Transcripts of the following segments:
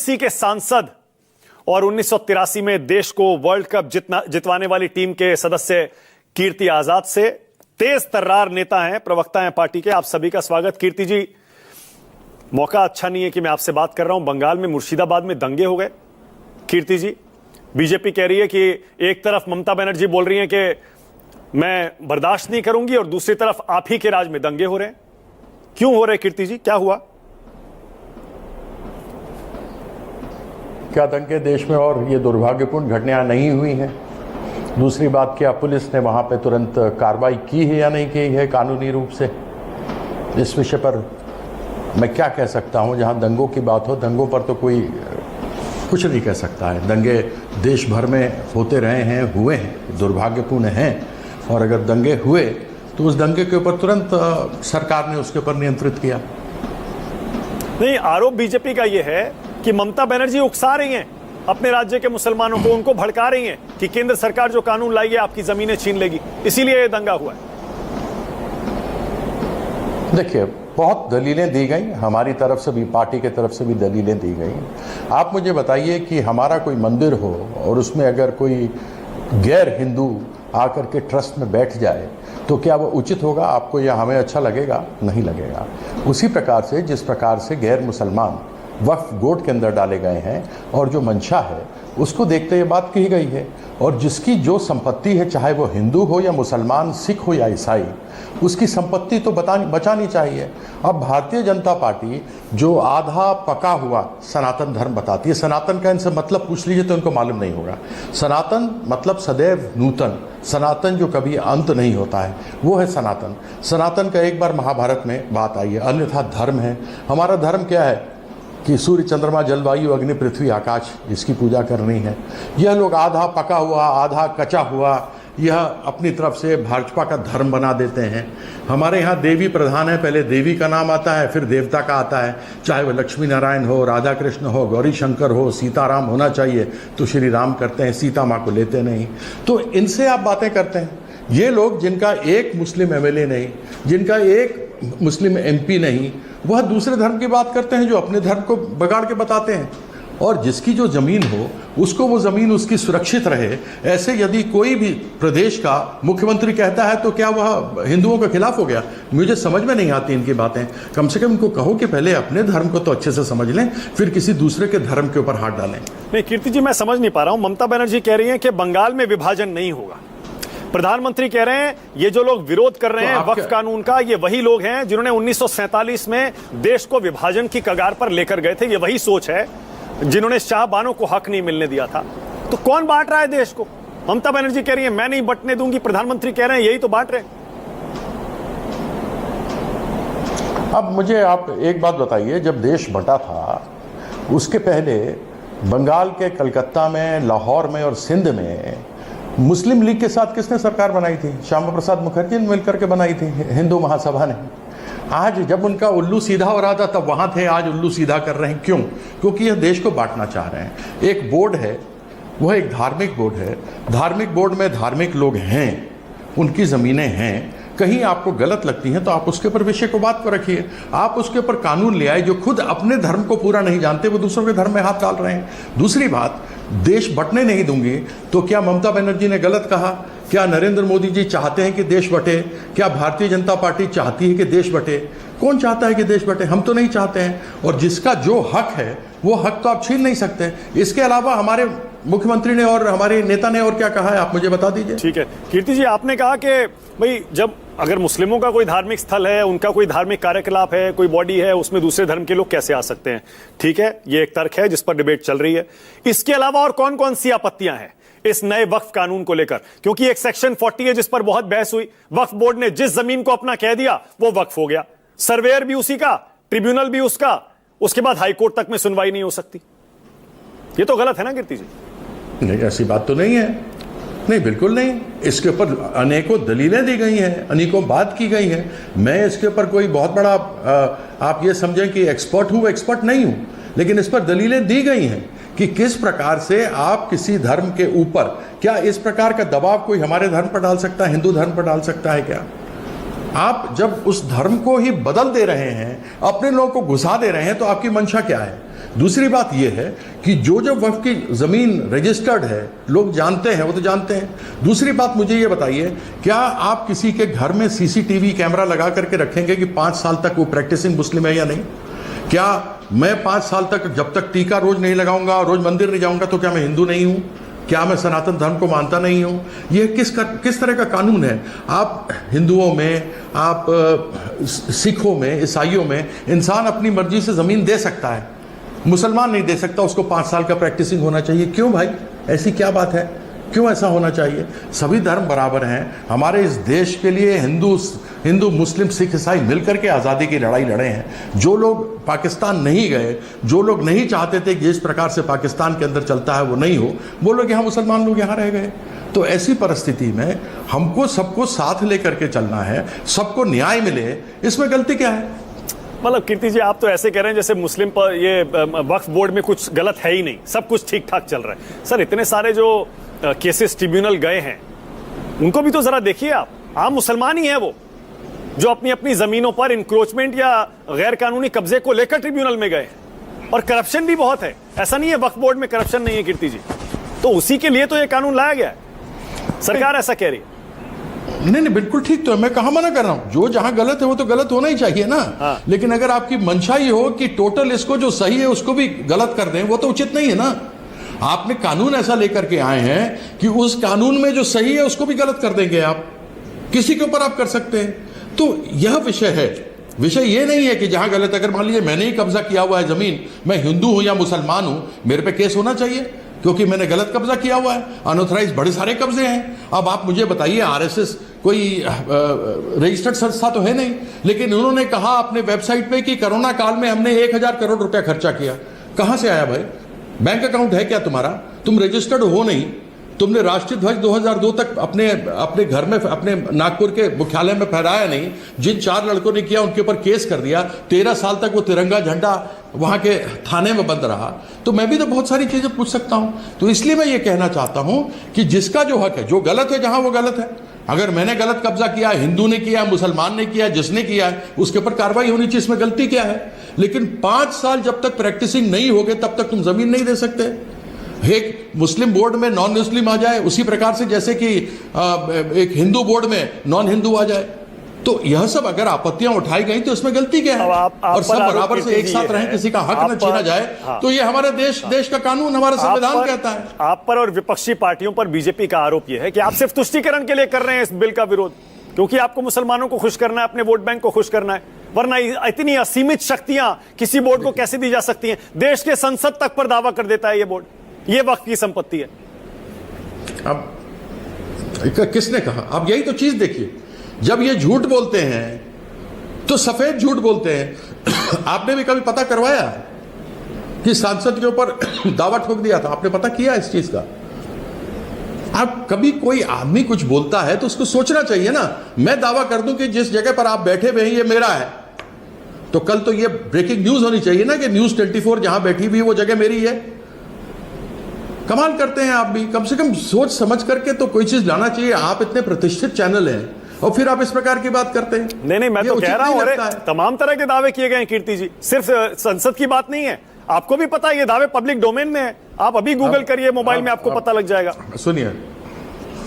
सी के सांसद और 1983 में देश को वर्ल्ड कप जितवाने वाली टीम के सदस्य कीर्ति आजाद से तेज तर्रार नेता हैं, प्रवक्ता हैं पार्टी के। आप सभी का स्वागत। कीर्ति जी, मौका अच्छा नहीं है कि मैं आपसे बात कर रहा हूं। बंगाल में मुर्शिदाबाद में दंगे हो गए। कीर्ति जी, बीजेपी कह रही है कि एक तरफ ममता बनर्जी बोल रही हैं कि मैं बर्दाश्त नहीं करूंगी और दूसरी तरफ आप ही के राज में दंगे हो रहे हैं। क्यों हो रहे कीर्ति जी, क्या हुआ? क्या दंगे देश में और ये दुर्भाग्यपूर्ण घटनाएं नहीं हुई हैं? दूसरी बात, क्या पुलिस ने वहाँ पे तुरंत कार्रवाई की है या नहीं की है कानूनी रूप से? इस विषय पर मैं क्या कह सकता हूँ? जहाँ दंगों की बात हो, दंगों पर तो कोई कुछ नहीं कह सकता है। दंगे देश भर में होते रहे हैं, हुए हैं, दुर्भाग्यपूर्ण हैं। और अगर दंगे हुए तो उस दंगे के ऊपर तुरंत सरकार ने उसके ऊपर नियंत्रित किया। नहीं, आरोप बीजेपी का यह है कि ममता बनर्जी उकसा रही हैं अपने राज्य के मुसलमानों को, उनको भड़का रही हैं कि केंद्र सरकार जो कानून लाई है आपकी जमीनें छीन लेगी, इसीलिए ये दंगा हुआ है। देखिए, बहुत दलीलें दी गई, हमारी तरफ से भी, पार्टी की तरफ से भी दलीलें दी गई। आप मुझे बताइए कि हमारा कोई मंदिर हो और उसमें अगर कोई गैर हिंदू आकर के ट्रस्ट में बैठ जाए तो क्या वो उचित होगा? आपको या हमें अच्छा लगेगा? नहीं लगेगा। उसी प्रकार से जिस प्रकार से गैर मुसलमान वक्फ बोर्ड के अंदर डाले गए हैं और जो मंशा है उसको देखते ये बात कही गई है। और जिसकी जो संपत्ति है, चाहे वो हिंदू हो या मुसलमान, सिख हो या ईसाई, उसकी संपत्ति तो बचानी चाहिए। अब भारतीय जनता पार्टी जो आधा पका हुआ सनातन धर्म बताती है, सनातन का इनसे मतलब पूछ लीजिए तो इनको मालूम नहीं होगा। सनातन मतलब सदैव नूतन, सनातन जो कभी अंत नहीं होता है, वो है सनातन। सनातन का एक बार महाभारत में बात आई है, अन्यथा धर्म है। हमारा धर्म क्या है कि सूर्य, चंद्रमा, जलवायु, अग्नि, पृथ्वी, आकाश, इसकी पूजा करनी है। यह लोग आधा पका हुआ, आधा कचा हुआ, यह अपनी तरफ से भाजपा का धर्म बना देते हैं। हमारे यहाँ देवी प्रधान है, पहले देवी का नाम आता है, फिर देवता का आता है। चाहे वो लक्ष्मी नारायण हो, राधा कृष्ण हो, गौरी शंकर हो, सीताराम होना चाहिए तो श्री राम करते हैं, सीता माँ को लेते नहीं। तो इनसे आप बातें करते हैं। ये लोग जिनका एक मुस्लिम एमएलए नहीं, जिनका एक मुस्लिम एमपी नहीं, वह दूसरे धर्म की बात करते हैं जो अपने धर्म को बिगाड़ के बताते हैं। और जिसकी जो ज़मीन हो उसको वो ज़मीन उसकी सुरक्षित रहे। ऐसे यदि कोई भी प्रदेश का मुख्यमंत्री कहता है तो क्या वह हिंदुओं के खिलाफ हो गया? मुझे समझ में नहीं आती इनकी बातें। कम से कम इनको कहो कि पहले अपने धर्म को तो अच्छे से समझ लें, फिर किसी दूसरे के धर्म के ऊपर हाथ डालें। नहीं कीर्ति जी, मैं समझ नहीं पा रहा हूँ। ममता बनर्जी कह रही है कि बंगाल में विभाजन नहीं होगा। प्रधानमंत्री कह रहे हैं ये जो लोग विरोध कर रहे हैं वक्फ कानून का, ये वही लोग हैं जिन्होंने 1947 में देश को विभाजन की कगार पर लेकर गए थे। ये वही सोच है जिन्होंने शाहबानों को हक नहीं मिलने दिया था। तो कौन बांट रहा है देश को? ममता बनर्जी कह रही है मैं नहीं बंटने दूंगी, प्रधानमंत्री कह रहे हैं यही तो बांट रहे हैं। अब मुझे आप एक बात बताइए, जब देश बंटा था उसके पहले बंगाल के कलकत्ता में, लाहौर में और सिंध में मुस्लिम लीग के साथ किसने सरकार बनाई थी? श्यामा प्रसाद मुखर्जी ने मिलकर के बनाई थी, हिंदू महासभा ने। आज जब उनका उल्लू सीधा हो रहा था तब वहाँ थे, आज उल्लू सीधा कर रहे हैं। क्यों? क्योंकि यह देश को बांटना चाह रहे हैं। एक बोर्ड है, वह एक धार्मिक बोर्ड है। धार्मिक बोर्ड में धार्मिक लोग हैं, उनकी ज़मीनें हैं। कहीं आपको गलत लगती हैं तो आप उसके ऊपर विषय को बात पर रखिए। आप उसके ऊपर कानून ले आए। जो खुद अपने धर्म को पूरा नहीं जानते वो दूसरों के धर्म में हाथ डाल रहे हैं। दूसरी बात, देश बंटने नहीं दूंगी तो क्या ममता बनर्जी ने गलत कहा? क्या नरेंद्र मोदी जी चाहते हैं कि देश बटे? क्या भारतीय जनता पार्टी चाहती है कि देश बटे? कौन चाहता है कि देश बटे? हम तो नहीं चाहते हैं। और जिसका जो हक है वो हक तो आप छीन नहीं सकते। इसके अलावा हमारे मुख्यमंत्री ने और हमारे नेता ने और क्या कहा है, आप मुझे बता दीजिए। ठीक है कीर्ति जी, आपने कहा कि भाई जब अगर मुस्लिमों का कोई धार्मिक स्थल है, उनका कोई धार्मिक कार्यकलाप है, कोई बॉडी है, उसमें दूसरे धर्म के लोग कैसे आ सकते हैं? ठीक है, ये एक तर्क है जिस पर डिबेट चल रही है। इसके अलावा और कौन कौन सी आपत्तियां हैं इस नए वक्फ कानून को लेकर? क्योंकि एक सेक्शन 40 है जिस पर बहुत बहस हुई। वक्फ बोर्ड ने जिस जमीन को अपना कह दिया वो वक्फ हो गया। सर्वेयर भी उसी का, ट्रिब्यूनल भी उसका, उसके बाद हाईकोर्ट तक में सुनवाई नहीं हो सकती। ये तो गलत है ना कीर्ति जी? नहीं, ऐसी बात तो नहीं है। नहीं, बिल्कुल नहीं। इसके ऊपर अनेकों दलीलें दी गई हैं, अनेकों बात की गई है। मैं इसके ऊपर कोई बहुत बड़ा आप ये समझें कि एक्सपर्ट हूँ, एक्सपर्ट नहीं हूँ, लेकिन इस पर दलीलें दी गई हैं कि किस प्रकार से आप किसी धर्म के ऊपर, क्या इस प्रकार का दबाव कोई हमारे धर्म पर डाल सकता है, हिंदू धर्म पर डाल सकता है क्या? आप जब उस धर्म को ही बदल दे रहे हैं, अपने लोगों को घुसा दे रहे हैं, तो आपकी मंशा क्या है? दूसरी बात यह है कि जो जो वक्फ की ज़मीन रजिस्टर्ड है लोग जानते हैं, वो तो जानते हैं। दूसरी बात मुझे ये बताइए, क्या आप किसी के घर में सीसीटीवी कैमरा लगा करके रखेंगे कि 5 साल तक वो प्रैक्टिसिंग मुस्लिम है या नहीं? क्या मैं 5 साल तक जब तक टीका रोज नहीं लगाऊंगा, रोज मंदिर नहीं जाऊंगा, तो क्या मैं हिंदू नहीं हूं? क्या मैं सनातन धर्म को मानता नहीं हूं? यह किस तरह का कानून है? आप हिंदुओं में, आप सिखों में, ईसाइयों में इंसान अपनी मर्जी से ज़मीन दे सकता है, मुसलमान नहीं दे सकता, उसको 5 साल का प्रैक्टिसिंग होना चाहिए। क्यों भाई, ऐसी क्या बात है? क्यों ऐसा होना चाहिए? सभी धर्म बराबर हैं। हमारे इस देश के लिए हिंदू मुस्लिम सिख ईसाई मिलकर के आज़ादी की लड़ाई लड़े हैं। जो लोग पाकिस्तान नहीं गए, जो लोग नहीं चाहते थे कि जिस प्रकार से पाकिस्तान के अंदर चलता है वो नहीं हो, वो लोग यहाँ, मुसलमान लोग यहाँ रह गए। तो ऐसी परिस्थिति में हमको सबको साथ लेकर के चलना है, सबको न्याय मिले, इसमें गलती क्या है? मतलब कीर्ति जी, आप तो ऐसे कह रहे हैं जैसे मुस्लिम पर ये वक्फ बोर्ड में कुछ गलत है ही नहीं, सब कुछ ठीक ठाक चल रहा है। सर, इतने सारे जो केसेस ट्रिब्यूनल गए हैं उनको भी तो जरा देखिए आप मुसलमान ही हैं वो, जो अपनी अपनी जमीनों पर इंक्रोचमेंट या गैर कानूनी कब्जे को लेकर ट्रिब्यूनल में गए हैं। और करप्शन भी बहुत है, ऐसा नहीं है वक्फ बोर्ड में करप्शन नहीं है कीर्ति जी, तो उसी के लिए तो ये कानून लाया गया है। सरकार ऐसा कह रही है। नहीं, बिल्कुल ठीक तो है, मैं कहाँ मना कर रहा हूं। जो जहां गलत है वो तो गलत होना ही चाहिए ना। हाँ। लेकिन अगर आपकी मंशा ये हो कि टोटल इसको जो सही है उसको भी गलत कर दें, वो तो उचित नहीं है ना। आपने कानून ऐसा लेकर के आए हैं कि उस कानून में जो सही है उसको भी गलत कर देंगे आप, किसी के ऊपर आप कर सकते हैं। तो यह विषय है। विषय ये नहीं है कि जहां गलत, अगर मान लीजिए मैंने ही कब्जा किया हुआ है जमीन, मैं हिंदू हूं या मुसलमान हूं, मेरे पे केस होना चाहिए क्योंकि मैंने गलत कब्जा किया हुआ है। अनऑथराइज बड़े सारे कब्जे हैं। अब आप मुझे बताइए, आरएसएस कोई रजिस्टर्ड संस्था तो है नहीं, लेकिन उन्होंने कहा अपने वेबसाइट पे कि कोरोना काल में हमने 1000 करोड़ रुपया खर्चा किया। कहां से आया भाई? बैंक अकाउंट है क्या तुम्हारा? तुम रजिस्टर्ड हो नहीं, तुमने राष्ट्रीय ध्वज 2002 तक अपने घर में, अपने नागपुर के मुख्यालय में फहराया नहीं। जिन 4 लड़कों ने किया उनके ऊपर केस कर दिया। 13 साल तक वो तिरंगा झंडा वहां के थाने में बंद रहा। तो मैं भी तो बहुत सारी चीजें पूछ सकता हूं। तो इसलिए मैं ये कहना चाहता हूं कि जिसका जो हक है, जो गलत है जहां वो गलत है। अगर मैंने गलत कब्जा किया, हिंदू ने किया, मुसलमान ने किया, जिसने किया है उसके ऊपर कार्रवाई होनी चाहिए, इसमें गलती क्या है? लेकिन 5 साल जब तक प्रैक्टिसिंग नहीं होगे तब तक तुम जमीन नहीं दे सकते। एक मुस्लिम बोर्ड में नॉन मुस्लिम आ जाए, उसी प्रकार से जैसे कि एक हिंदू बोर्ड में नॉन हिंदू आ जाए, तो यह सब अगर आपत्तियां उठाई गई तो इसमें गलती क्या है? और सब बराबर से एक साथ रहें, किसी का हक न छीना जाए। हाँ। तो ये हमारे देश का कानून, हमारा संविधान कहता है। आप पर और विपक्षी पार्टियों पर बीजेपी का आरोप यह है कि आप सिर्फ तुष्टीकरण के लिए कर रहे हैं इस बिल का विरोध, क्योंकि आपको मुसलमानों को खुश करना है, अपने वोट बैंक को खुश करना है। वरना इतनी असीमित शक्तियां किसी बोर्ड को कैसे दी जा सकती हैं? देश के संसद तक पर दावा कर देता है ये बोर्ड, ये वक्त की संपत्ति है। अब किसने कहा? आप यही तो चीज देखिए, जब ये झूठ बोलते हैं तो सफेद झूठ बोलते हैं। आपने भी कभी पता करवाया कि सांसद के ऊपर दावा ठोक दिया था? आपने पता किया इस चीज का? आप कभी कोई आदमी कुछ बोलता है तो उसको सोचना चाहिए ना। मैं दावा कर दूं कि जिस जगह पर आप बैठे हुए हैं ये मेरा है, तो कल तो ये ब्रेकिंग न्यूज होनी चाहिए ना कि न्यूज 24 जहां बैठी हुई वो जगह मेरी है। कमाल करते हैं आप भी। कम से कम सोच समझ करके तो कोई चीज लाना चाहिए। आप इतने प्रतिष्ठित चैनल हैं और फिर आप इस प्रकार की बात करते हैं। नहीं, मैं तो कह रहा हूं, अरे तमाम तरह के दावे किए गए हैं कीर्ति जी, सिर्फ संसद की बात नहीं है। आपको भी पता है ये दावे पब्लिक डोमेन में है। आप अभी गूगल करिए मोबाइल में, आपको पता लग जाएगा। सुनिए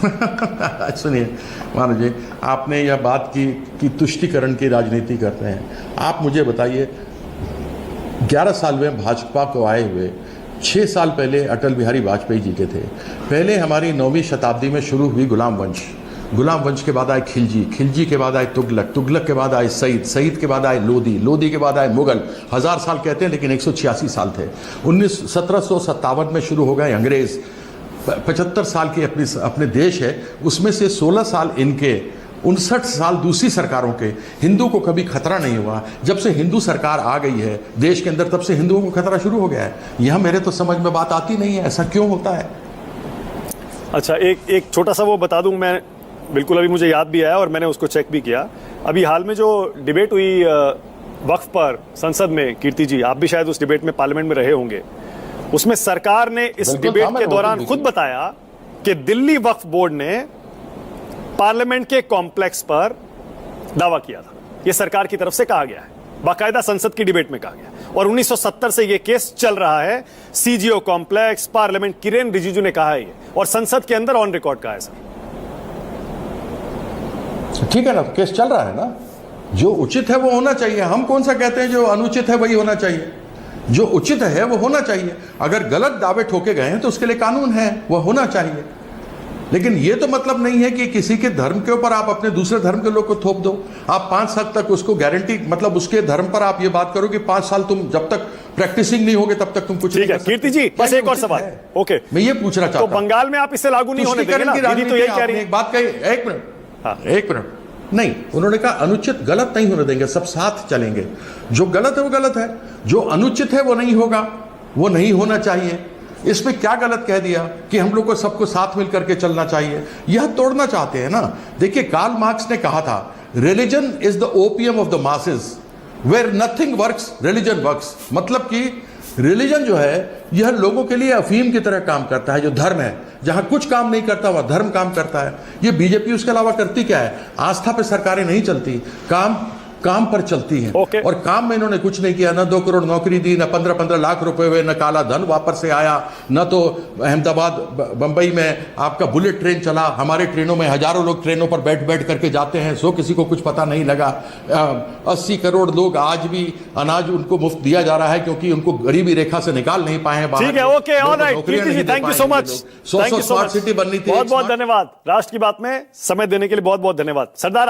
सुनिए महाराज जी, आपने यह बात की कि तुष्टीकरण की राजनीति करते हैं। आप मुझे बताइए, 11 साल में भाजपा को आए हुए 6 साल पहले अटल बिहारी वाजपेयी जी के थे। पहले हमारी 9वीं शताब्दी में शुरू हुई गुलाम वंश, गुलाम वंश के बाद आए खिलजी, खिलजी के बाद आए तुगलक, तुगलक के बाद आए सईद, सईद के बाद आए लोधी, लोधी के बाद आए मुगल। 1000 साल कहते हैं लेकिन 186 साल थे। 1757 में शुरू हो गए अंग्रेज। 75 साल के अपने देश है, उसमें से 16 साल इनके, 59 साल दूसरी सरकारों के। हिंदू को कभी खतरा नहीं हुआ। जब से हिंदू सरकार आ गई है देश के अंदर, तब से हिंदुओं को खतरा शुरू हो गया है। यह मेरे तो समझ में बात आती नहीं है, ऐसा क्यों होता है? अच्छा, एक छोटा सा वो बता दूं मैं, बिल्कुल अभी मुझे याद भी आया और मैंने उसको चेक भी किया। अभी हाल में जो डिबेट हुई वक्फ पर संसद में, कीर्ति जी आप भी शायद उस डिबेट में पार्लियामेंट में रहे होंगे, उसमें सरकार ने इस डिबेट के दौरान खुद बताया कि दिल्ली वक्फ बोर्ड ने पार्लियामेंट के कॉम्प्लेक्स पर दावा किया था। यह सरकार की तरफ से कहा गया है। बाकायदा संसद की डिबेट में कहा गया। और 1970 से यह केस चल रहा है, CGO complex, parliament, Kiren Rijiju ने कहा है ये, और संसद के अंदर ऑन रिकॉर्ड कहा है सर। ठीक है ना, केस चल रहा है ना, जो उचित है वो होना चाहिए। हम कौन सा कहते हैं जो अनुचित है वही होना चाहिए, जो उचित है वो होना चाहिए। अगर गलत दावे ठोके गए हैं तो उसके लिए कानून है, वो होना चाहिए। लेकिन ये तो मतलब नहीं है कि किसी के धर्म के ऊपर आप अपने दूसरे धर्म के लोग को थोप दो। आप 5 साल तक उसको गारंटी, मतलब उसके धर्म पर आप ये बात करो कि 5 साल तुम जब तक प्रैक्टिसिंग नहीं होगे तब तक तुम कुछ ठीक है कीर्ति जी, बस एक और सवाल। ओके, मैं ये पूछना चाहता तो हूं, बंगाल में आप इसे लागू नहीं होने देंगे ना? दीदी तो यही कह रही है। एक बात कही, एक मिनट, एक मिनट, नहीं, उन्होंने कहा अनुचित गलत नहीं होने देंगे, सब साथ चलेंगे। जो गलत है वो गलत है, जो अनुचित है वो नहीं होगा, वो नहीं होना चाहिए। इसमें क्या गलत कह दिया कि हम लोग को सबको साथ मिल करके चलना चाहिए? यह तोड़ना चाहते हैं ना। देखिए, कार्ल मार्क्स ने कहा था, religion is the opium of the masses, where nothing works religion works. मतलब कि रिलीजन जो है यह लोगों के लिए अफीम की तरह काम करता है। जो धर्म है, जहां कुछ काम नहीं करता वह धर्म काम करता है। ये बीजेपी उसके अलावा करती क्या है? आस्था पे सरकारें नहीं चलती, काम पर चलती हैं। और काम में इन्होंने कुछ नहीं किया, न 2 करोड़ नौकरी दी, न 15-15 लाख रुपए हुए, न काला धन वापस से आया, न तो अहमदाबाद बंबई में आपका बुलेट ट्रेन चला। हमारे ट्रेनों में हजारों लोग ट्रेनों पर बैठ बैठ करके जाते हैं, सो किसी को कुछ पता नहीं लगा। 80 करोड़ लोग आज भी अनाज उनको मुफ्त दिया जा रहा है क्योंकि उनको गरीबी रेखा से निकाल नहीं पाए हैं बाहर। ठीक है, okay, alright Kirti ji, thank you so much. 100 smart city बननी थी। बहुत बहुत धन्यवाद। राष्ट्र की बात में समय देने के लिए बहुत बहुत धन्यवाद। सरदार